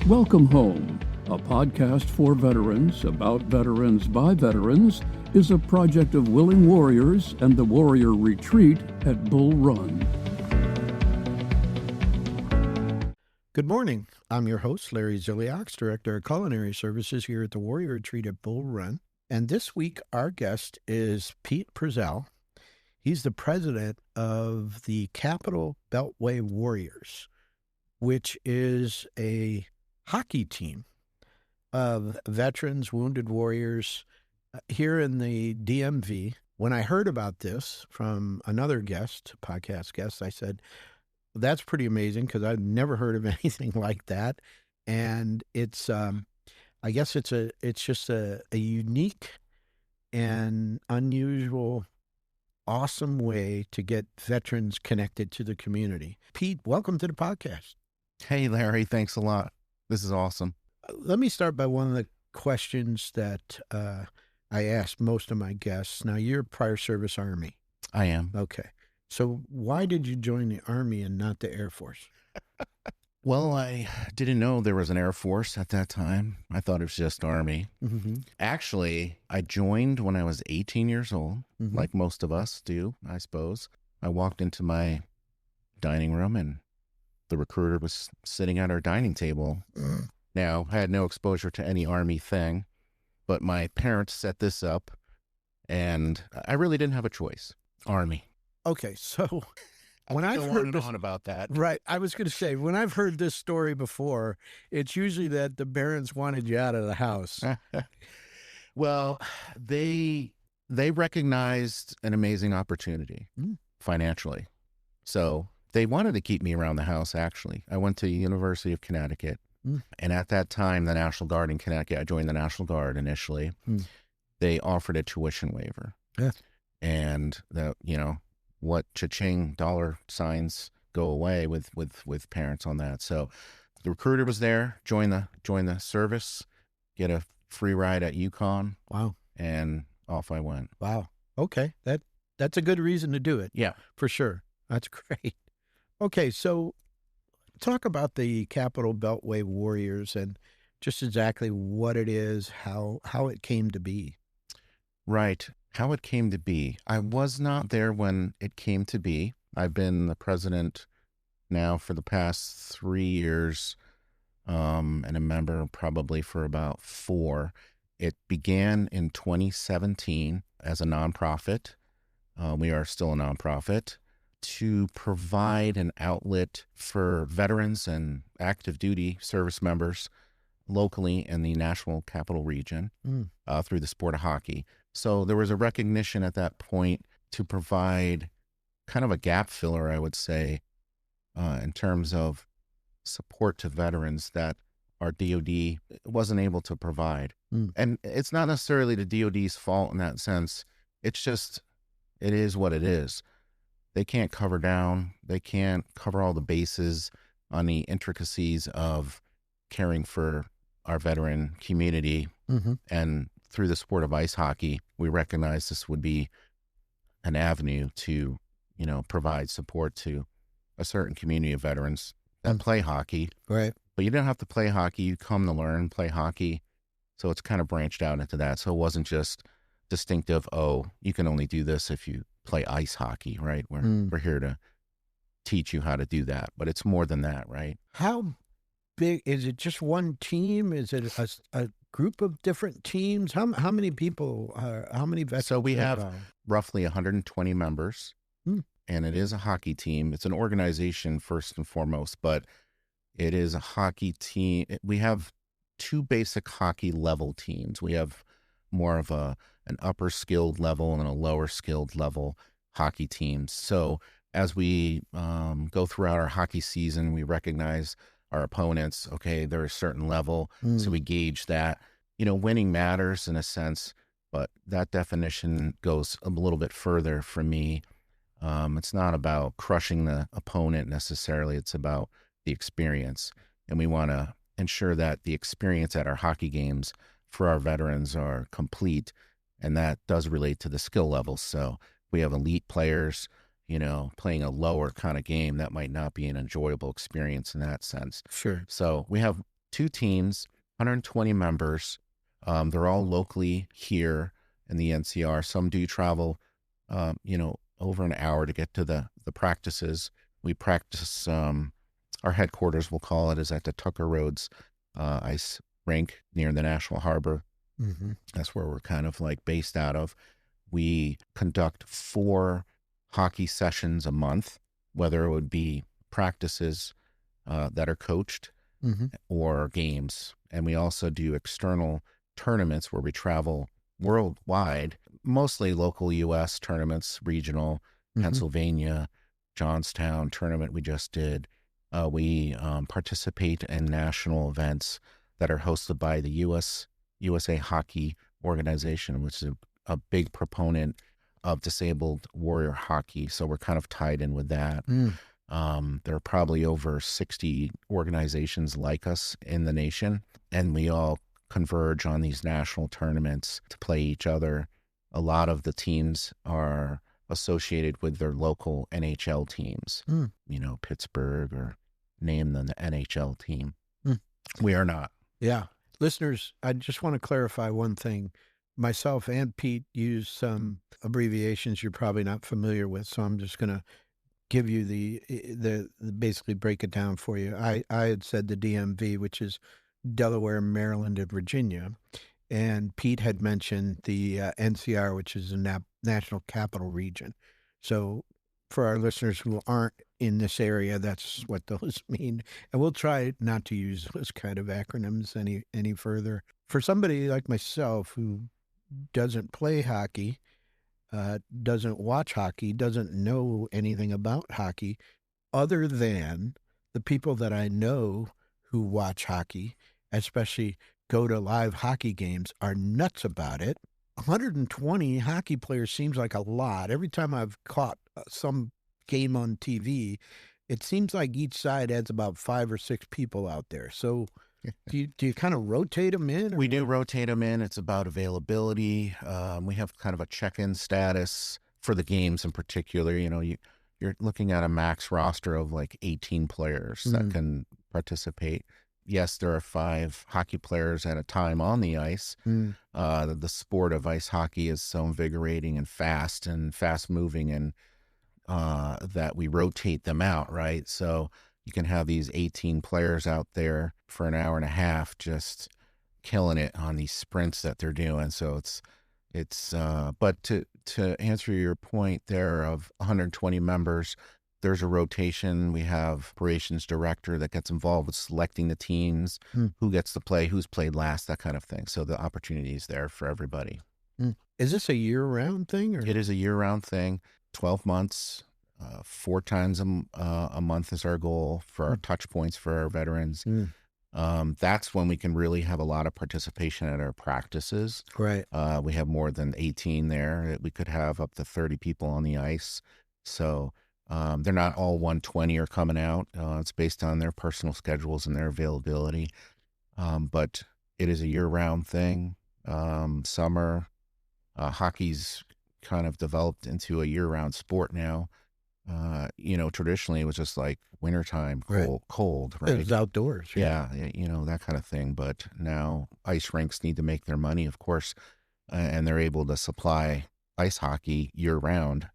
Welcome Home, a podcast for veterans about veterans by veterans, is a project of Willing Warriors and the Warrior Retreat at Bull Run. Good morning. I'm your host, Larry Ziliaks, Director of Culinary Services here at the Warrior Retreat at Bull Run. And this week, our guest is Pete Prezell. He's the president of the Capital Beltway Warriors, which is a hockey team of veterans, wounded warriors here in the DMV. When I heard about this from another guest, podcast guest, I said, that's pretty amazing because I've never heard of anything like that. And it's, I guess it's just a unique and unusual, awesome way to get veterans connected to the community. Pete, welcome to the podcast. Hey, Larry, thanks a lot. This is awesome. Let me start by one of the questions that I asked most of my guests. Now, you're prior service Army. I am. Okay. So why did you join the Army and not the Air Force? Well, I didn't know there was an Air Force at that time. I thought it was just Army. Mm-hmm. Actually, I joined when I was 18 years old, like most of us do, I suppose. I walked into my dining room and the recruiter was sitting at our dining table. Now, I had no exposure to any Army thing, but my parents set this up, and I really didn't have a choice. Army. Okay, so when I've heard on about that, right, I was going to say, when I've heard this story before, it's usually that the parents wanted you out of the house. Well, they recognized an amazing opportunity financially, so they wanted to keep me around the house. Actually, I went to the University of Connecticut, and at that time, the National Guard in Connecticut, I joined the National Guard initially. They offered a tuition waiver, and that, you know, what cha-ching dollar signs go away with parents on that. So the recruiter was there, join the service, get a free ride at UConn. Wow. And off I went. Wow. Okay. That's a good reason to do it. Yeah, for sure. That's great. Okay. So talk about the Capital Beltway Warriors and just exactly what it is, how it came to be. Right. How it came to be. I was not there when it came to be. I've been the president now for the past 3 years, and a member probably for about 4. It began in 2017 as a nonprofit. We are still a nonprofit to provide an outlet for veterans and active duty service members locally in the National Capital Region through the sport of hockey. So there was a recognition at that point to provide kind of a gap filler, I would say, in terms of support to veterans that our DOD wasn't able to provide. And it's not necessarily the DOD's fault in that sense. It's just, it is what it is. They can't cover down. They can't cover all the bases on the intricacies of caring for our veteran community. And through the sport of ice hockey, we recognize this would be an avenue to, you know, provide support to a certain community of veterans that play hockey. Right. But you don't have to play hockey. You come to learn, play hockey. So it's kind of branched out into that. So it wasn't just distinctive, oh, you can only do this if you play ice hockey, right? We're here to teach you how to do that. But it's more than that, right? How big is it? Just one team? Is it a group of different teams? How many people? How many veterans? So we have roughly 120 members, and it is a hockey team. It's an organization first and foremost, but it is a hockey team. We have 2 basic hockey level teams. We have more of an upper skilled level and a lower skilled level hockey teams. So as we go throughout our hockey season, we recognize our opponents. Okay, they're a certain level, so we gauge that. You know, winning matters in a sense, but that definition goes a little bit further for me. It's not about crushing the opponent necessarily. It's about the experience, and we want to ensure that the experience at our hockey games for our veterans are complete, and that does relate to the skill levels. So we have elite players, you know, playing a lower kind of game that might not be an enjoyable experience in that sense. Sure. So we have 2 teams, 120 members. They're all locally here in the NCR. Some do travel, over an hour to get to the practices. We practice, our headquarters, we'll call it, is at the Tucker Roads ice rink near the National Harbor. Mm-hmm. That's where we're kind of like based out of. We conduct 4 hockey sessions a month, whether it would be practices that are coached Mm-hmm. or games. And we also do external tournaments where we travel worldwide, mostly local U.S. tournaments, regional, Mm-hmm. Pennsylvania, Johnstown tournament we just did. We participate in national events that are hosted by the USA Hockey Organization, which is a big proponent of disabled warrior hockey. So we're kind of tied in with that. There are probably over 60 organizations like us in the nation, and we all converge on these national tournaments to play each other. A lot of the teams are associated with their local NHL teams, Pittsburgh, or name them the NHL team. We are not. Yeah. Listeners, I just want to clarify one thing. Myself and Pete use some abbreviations you're probably not familiar with, so I'm just going to give you the basically break it down for you. I had said the DMV, which is Delaware, Maryland, and Virginia, and Pete had mentioned the NCR, which is the National Capital Region. So for our listeners who aren't in this area, that's what those mean. And we'll try not to use those kind of acronyms any further. For somebody like myself who doesn't play hockey, doesn't watch hockey, doesn't know anything about hockey, other than the people that I know who watch hockey, especially go to live hockey games, are nuts about it. 120 hockey players seems like a lot. Every time I've caught some game on TV, it seems like each side has about 5 or 6 people out there. So do you kind of rotate them in? We do rotate them in. It's about availability. We have kind of a check-in status for the games in particular. You're looking at a max roster of like 18 players that can participate. Yes, there are 5 hockey players at a time on the ice. The sport of ice hockey is so invigorating and fast moving, and that we rotate them out, right? So you can have these 18 players out there for an hour and a half just killing it on these sprints that they're doing. So but to answer your point there of 120 members, there's a rotation. We have operations director that gets involved with selecting the teams, who gets to play, who's played last, that kind of thing. So the opportunity is there for everybody. Is this a year-round thing? Or? It is a year-round thing. 12 months, 4 times a month is our goal for our touch points for our veterans. That's when we can really have a lot of participation at our practices. Right. We have more than 18 there. We could have up to 30 people on the ice. So they're not all 120 are coming out. It's based on their personal schedules and their availability. But it is a year-round thing. Summer, hockey's kind of developed into a year-round sport now. Traditionally it was just like wintertime, cold, right? It was outdoors. Yeah, that kind of thing. But now ice rinks need to make their money, of course, and they're able to supply ice hockey year-round,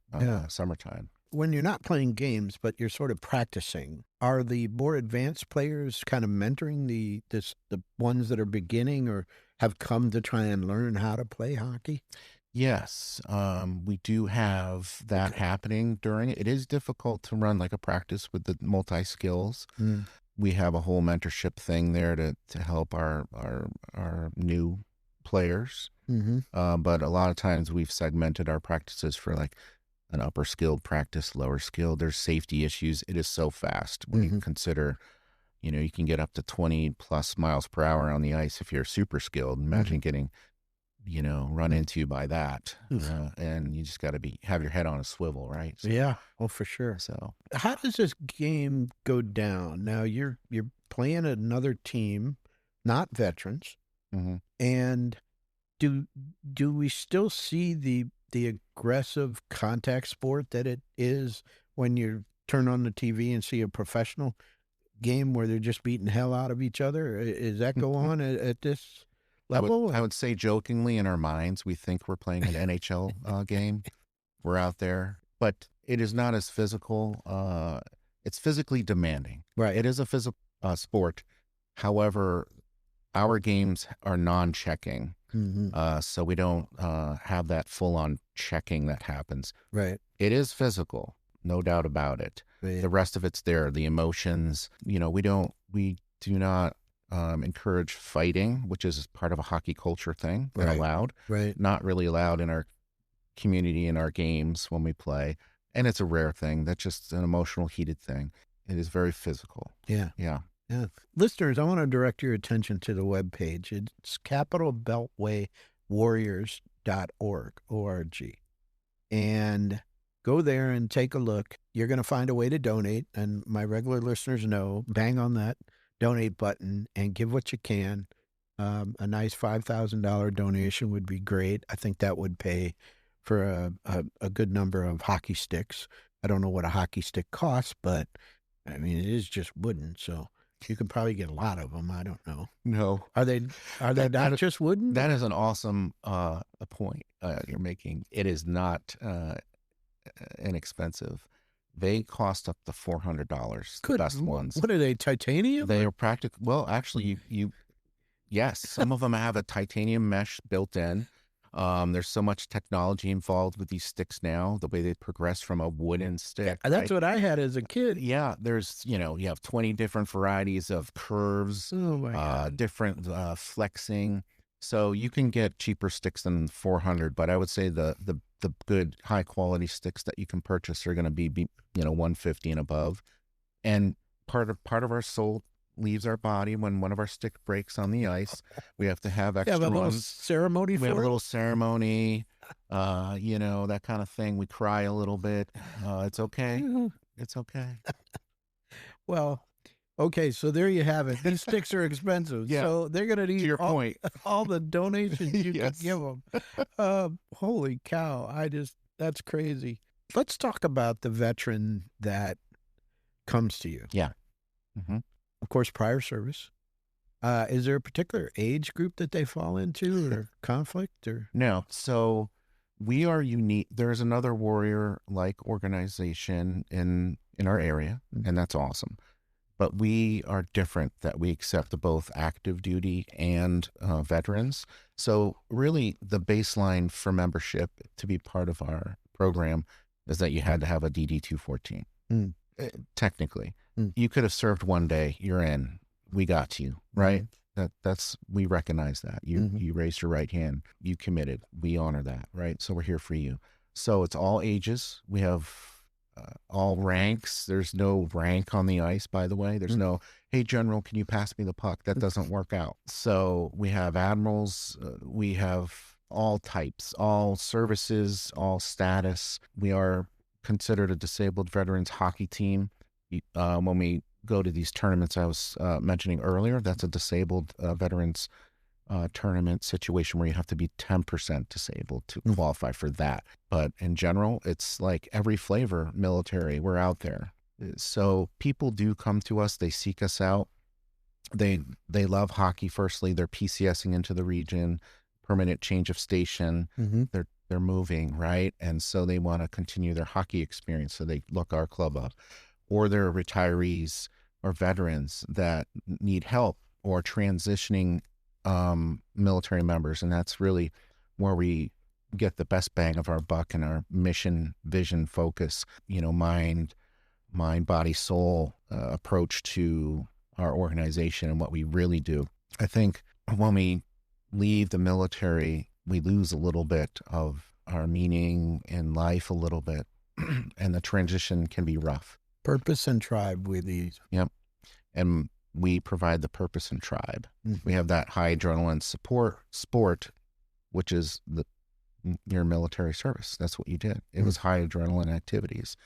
summertime. When you're not playing games, but you're sort of practicing, are the more advanced players kind of mentoring the ones that are beginning or have come to try and learn how to play hockey? Yes, we do have that happening during it. It is difficult to run like a practice with the multi-skills. We have a whole mentorship thing there to help our new players. But a lot of times we've segmented our practices for like an upper skilled practice, lower skilled. There's safety issues. It is so fast when you consider, you can get up to 20 plus miles per hour on the ice if you're super skilled. Imagine getting, run into by that. And you just got to have your head on a swivel, right? So, yeah. Oh, for sure. So how does this game go down? Now you're playing another team, not veterans. And do we still see the aggressive contact sport that it is when you turn on the TV and see a professional game where they're just beating hell out of each other? Is that go on at this level? I would say jokingly in our minds, we think we're playing an NHL game. We're out there, but it is not as physical. It's physically demanding. Right. It is a physical sport. However, our games are non-checking. So we don't have that full-on checking that happens. Right. It is physical, no doubt about it. Right. The rest of it's there. The emotions, we do not encourage fighting, which is part of a hockey culture thing and allowed. Right. Not really allowed in our community, in our games when we play. And it's a rare thing. That's just an emotional, heated thing. It is very physical. Yeah. Yeah. Yeah. Listeners, I want to direct your attention to the webpage. It's capitalbeltwaywarriors.org, O-R-G. And go there and take a look. You're going to find a way to donate. And my regular listeners know, bang on that donate button and give what you can. A nice $5,000 donation would be great. I think that would pay for a good number of hockey sticks. I don't know what a hockey stick costs, but I mean, it is just wooden. So you could probably get a lot of them. I don't know. No. Are they not just wooden? That is an awesome point you're making. It is not inexpensive. They cost up to $400. The best ones. What are they? Titanium? They are practical. Well, actually, yes. Some of them have a titanium mesh built in. There's so much technology involved with these sticks now. The way they progress from a wooden stick. That's what I had as a kid. Yeah, there's you have 20 different varieties of curves. Oh my God. Different flexing. So you can get cheaper sticks than 400, but I would say the good high quality sticks that you can purchase are going to be 150 and above. And part of our soul leaves our body when one of our stick breaks on the ice. We have to have extra have a little ones. ceremony for We have it? a little ceremony, that kind of thing. We cry a little bit. It's okay. It's okay. Well, okay, so there you have it. These sticks are expensive, Yeah. so they're going to need To your point. all the donations you Yes. can give them. Holy cow! That's crazy. Let's talk about the veteran that comes to you. Yeah. Mm-hmm. Of course, prior service. Is there a particular age group that they fall into, or conflict, or No. So we are unique. There's another warrior-like organization in our area, and that's awesome. But we are different, that we accept both active duty and veterans. So really the baseline for membership to be part of our program is that you had to have a DD-214. Technically. You could have served one day, you're in, we got you, right? We recognize that. You raised your right hand, you committed, we honor that, right? So we're here for you. So it's all ages. We have all ranks. There's no rank on the ice, by the way. There's no, hey, General, can you pass me the puck? That doesn't work out. So we have admirals. We have all types, all services, all status. We are considered a disabled veterans hockey team. When we go to these tournaments I was mentioning earlier, that's a disabled veterans tournament situation where you have to be 10% disabled to qualify for that. But in general, it's like every flavor military, we're out there. So people do come to us, they seek us out. They love hockey. Firstly, they're PCSing into the region, permanent change of station. They're moving, right? And so they want to continue their hockey experience. So they look our club up. Or they're retirees or veterans that need help, or transitioning military members. And that's really where we get the best bang of our buck and our mission, vision, focus, mind, body, soul approach to our organization and what we really do. I think when we leave the military, we lose a little bit of our meaning in life, a little bit, and the transition can be rough. Purpose and tribe with these. Yep. And we provide the purpose and tribe. We have that high adrenaline sport, which is your military service. That's what you did. It was high adrenaline activities.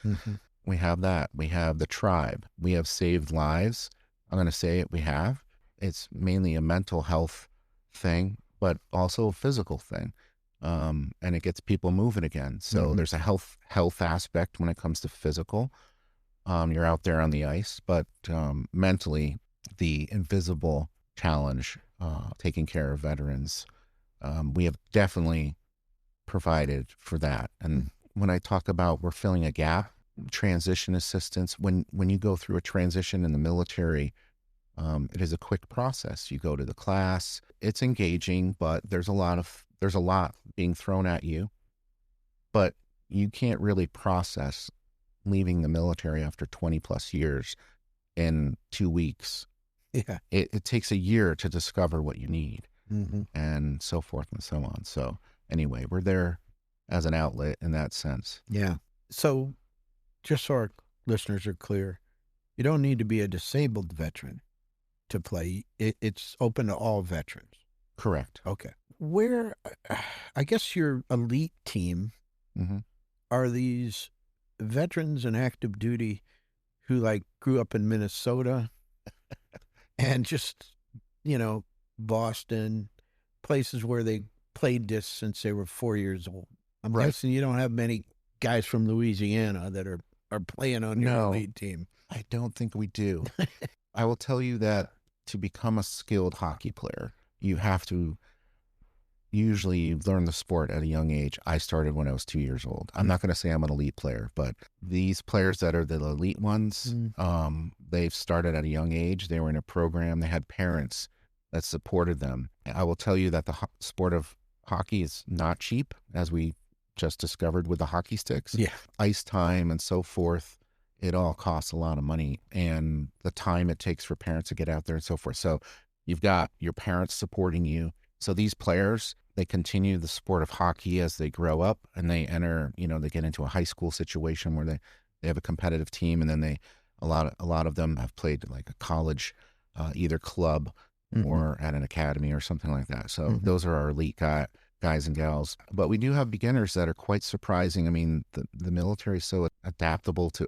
We have that. We have the tribe. We have saved lives. I'm going to say it. We have. It's mainly a mental health thing, but also a physical thing. And it gets people moving again. So there's a health aspect when it comes to physical. You're out there on the ice, but mentally, the invisible challenge, taking care of veterans, we have definitely provided for that. And when I talk about we're filling a gap, transition assistance, when you go through a transition in the military, it is a quick process. You go to the class, it's engaging, but there's a lot being thrown at you, but you can't really process leaving the military after 20 plus years in 2 weeks. Yeah. It takes a year to discover what you need, Mm-hmm. and so forth and so on. So anyway, we're there as an outlet in that sense. Yeah. So just so our listeners are clear, you don't need to be a disabled veteran to play. It's open to all veterans. Correct. Okay. Where, I guess your elite team Mm-hmm. are these veterans in active duty who like grew up in Minnesota and just, Boston, places where they played this since they were 4 years old. I'm Right. guessing you don't have many guys from Louisiana that are playing on your No. elite team. I don't think we do. I will tell you that to become a skilled hockey player, you have to usually learn the sport at a young age. I started when I was 2 years old. I'm not going to say I'm an elite player, but these players that are the elite ones, they've started at a young age. They were in a program. They had parents that supported them. I will tell you that the sport of hockey is not cheap, as we just discovered with the hockey sticks. Yeah. Ice time and so forth. It all costs a lot of money, and the time it takes for parents to get out there and so forth. So you've got your parents supporting you. So these players, they continue the sport of hockey as they grow up, and they enter, they get into a high school situation where they have a competitive team, and then a lot of them have played like a college, either club or at an academy or something like that. So those are our elite guys and gals. But we do have beginners that are quite surprising. I mean, the military is so adaptable to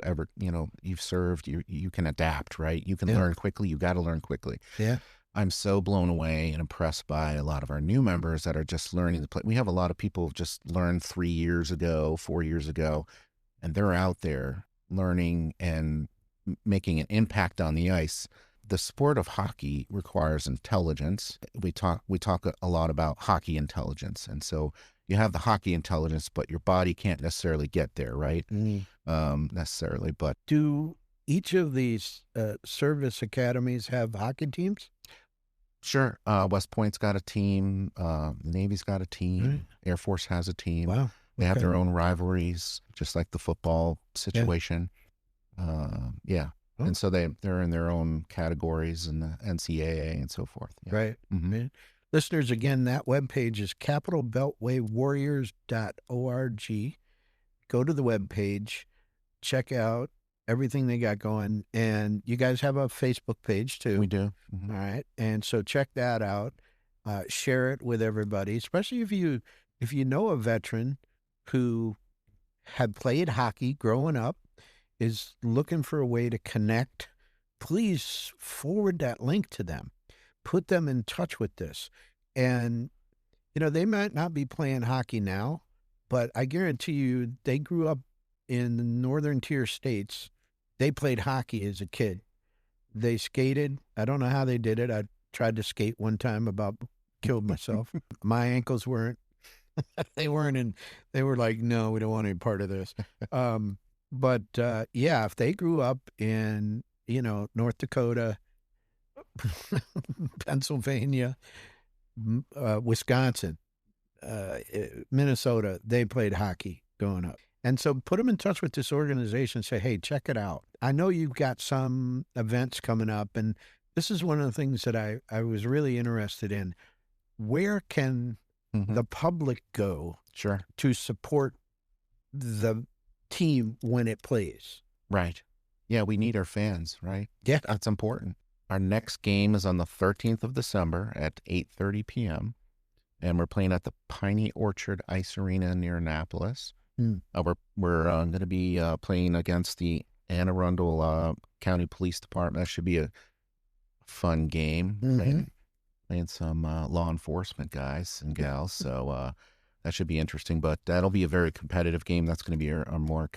you've served, you can adapt, right? You can learn quickly. You got to learn quickly. Yeah. I'm so blown away and impressed by a lot of our new members that are just learning to play. We have a lot of people just learned 3 years ago, 4 years ago, and they're out there learning and making an impact on the ice. The sport of hockey requires intelligence. We talk a lot about hockey intelligence. And so you have the hockey intelligence, but your body can't necessarily get there, right? Necessarily. But do each of these service academies have hockey teams? Sure. West Point's got a team. The Navy's got a team. Right. Air Force has a team. Wow. They have their own rivalries, just like the football situation. Yeah. Oh. And so they're in their own categories in the NCAA and so forth. Yeah. Right. Mm-hmm. Listeners, again, that webpage is capitalbeltwaywarriors.org. Go to the webpage, check out everything they got going. And you guys have a Facebook page too. We do. All right. And so check that out. Share it with everybody, especially if you know a veteran who had played hockey growing up, is looking for a way to connect. Please forward that link to them. Put them in touch with this. And, they might not be playing hockey now, but I guarantee you they grew up in the northern tier states. They played hockey as a kid. They skated. I don't know how they did it. I tried to skate one time, about killed myself. My ankles weren't, they were like, no, we don't want any part of this. But if they grew up in, North Dakota, Pennsylvania, Wisconsin, Minnesota, they played hockey growing up. And so put them in touch with this organization. Say, hey, check it out. I know you've got some events coming up, and this is one of the things that I was really interested in. Where can the public go to support the team when it plays? Right. Yeah, we need our fans, right? Yeah. That's important. Our next game is on the 13th of December at 8:30 p.m. And we're playing at the Piney Orchard Ice Arena near Annapolis. We're going to be playing against the Anne Arundel County Police Department. That should be a fun game. Playing some law enforcement guys and gals. So that should be interesting. But that'll be a very competitive game. That's going to be a more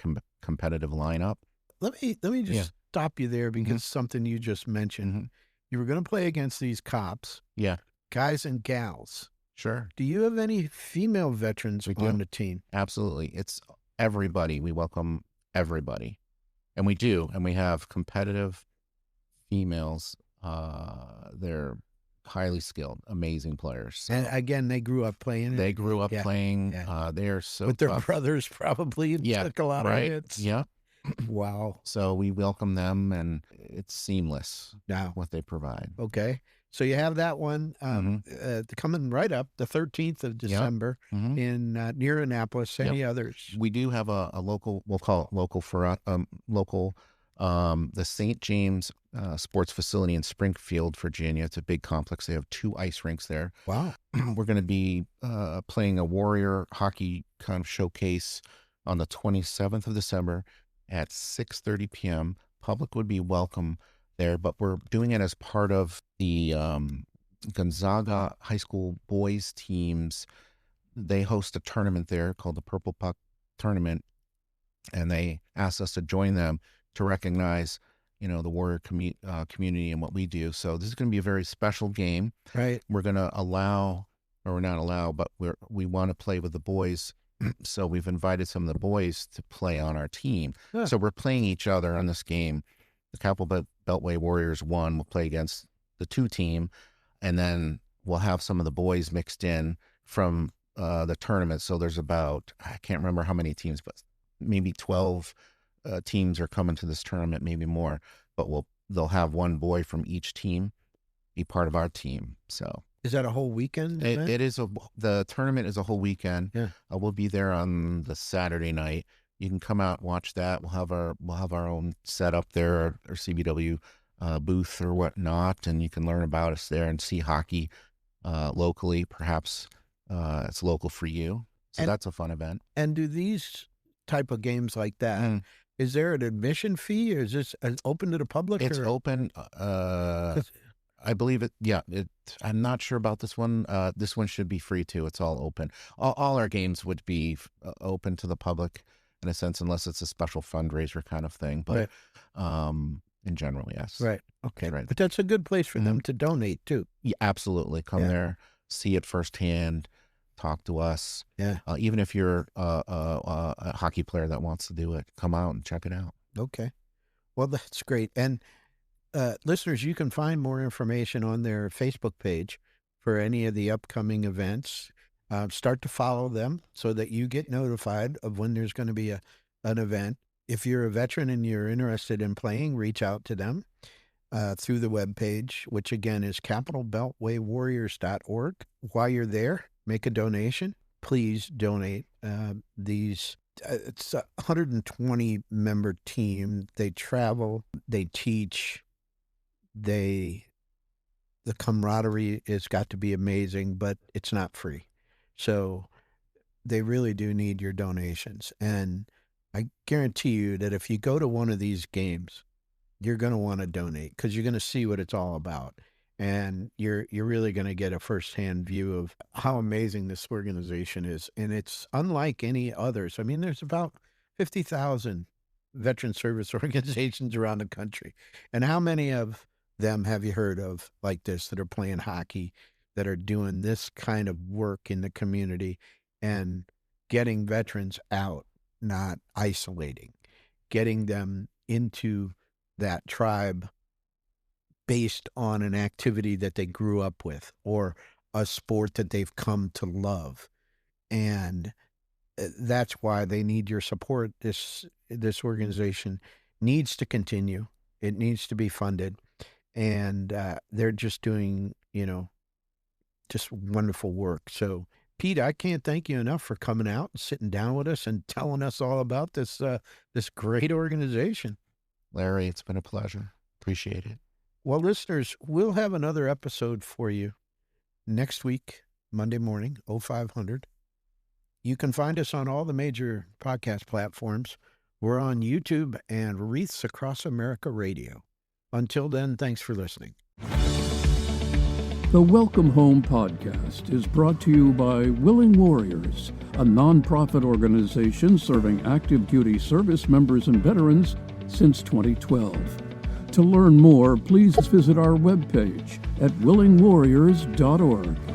competitive lineup. let me just Yeah. stop you there because something you just mentioned. Mhm. You were going to play against these cops, Yeah, guys and gals. sure. Do you have any female veterans We do. on the team? Absolutely. It's everybody. We welcome everybody. And we do. And we have competitive females. They're highly skilled, amazing players. So And again, they grew up playing it. they grew up Yeah, playing. yeah. They are so With their tough. brothers probably and Yeah, took a lot of right. hits. Yeah. Wow. So we welcome them, and it's seamless Now, what they provide. okay. So you have that one coming right up, the 13th of December Mhm. in near Annapolis. Any others? We do have a local, we'll call it local for the St. James Sports Facility in Springfield, Virginia. It's a big complex. They have 2 ice rinks there. Wow. We're going to be playing a Warrior hockey kind of showcase on the 27th of December at 6:30 p.m. Public would be welcome there, but we're doing it as part of the Gonzaga High School boys teams. They host a tournament there called the Purple Puck Tournament, and they asked us to join them to recognize, the Warrior community and what we do. So this is going to be a very special game. Right. We're going to allow, or we're not allow, but we want to play with the boys. So we've invited some of the boys to play on our team. Huh. So we're playing each other on this game. The Capital Beltway Warriors 1 will play against the 2 team, and then we'll have some of the boys mixed in from the tournament. So there's about, I can't remember how many teams, but maybe 12 teams are coming to this tournament, maybe more. But they'll have one boy from each team be part of our team. So Is that a whole weekend? it is the tournament is a whole weekend. Yeah. We'll be there on the Saturday night. You can come out and watch that. We'll have our own setup there, our CBW booth or whatnot, and you can learn about us there and see hockey locally. Perhaps it's local for you, so that's a fun event. And do these type of games like that? Is there an admission fee, or is this open to the public? It's open. I believe it. Yeah, I'm not sure about this one. This one should be free too. It's all open. All our games would be open to the public in a sense, unless it's a special fundraiser kind of thing. But in general, yes. Right. Okay. Right. But that's a good place for them to donate too. Yeah, absolutely. Come there, see it firsthand, talk to us. Yeah. Even if you're a hockey player that wants to do it, come out and check it out. Okay. Well, that's great. And listeners, you can find more information on their Facebook page for any of the upcoming events. Start to follow them so that you get notified of when there's going to be an event. If you're a veteran and you're interested in playing, reach out to them through the webpage, which again is capitalbeltwaywarriors.org. While you're there, make a donation. Please donate. It's a 120 member team. They travel, they teach, the camaraderie has got to be amazing, but it's not free. So they really do need your donations. And I guarantee you that if you go to one of these games, you're going to want to donate because you're going to see what it's all about. And you're really going to get a firsthand view of how amazing this organization is. And it's unlike any others. I mean, there's about 50,000 veteran service organizations around the country. And how many of them have you heard of like this that are playing hockey, that are doing this kind of work in the community and getting veterans out, not isolating, getting them into that tribe based on an activity that they grew up with or a sport that they've come to love. And that's why they need your support. This organization needs to continue. It needs to be funded. And they're just doing, just wonderful work. So, Pete, I can't thank you enough for coming out and sitting down with us and telling us all about this great organization. Larry, it's been a pleasure. Appreciate it. Well, listeners, we'll have another episode for you next week, Monday morning, 0500. You can find us on all the major podcast platforms. We're on YouTube and Wreaths Across America Radio. Until then, thanks for listening. The Welcome Home podcast is brought to you by Willing Warriors, a nonprofit organization serving active duty service members and veterans since 2012. To learn more, please visit our webpage at willingwarriors.org.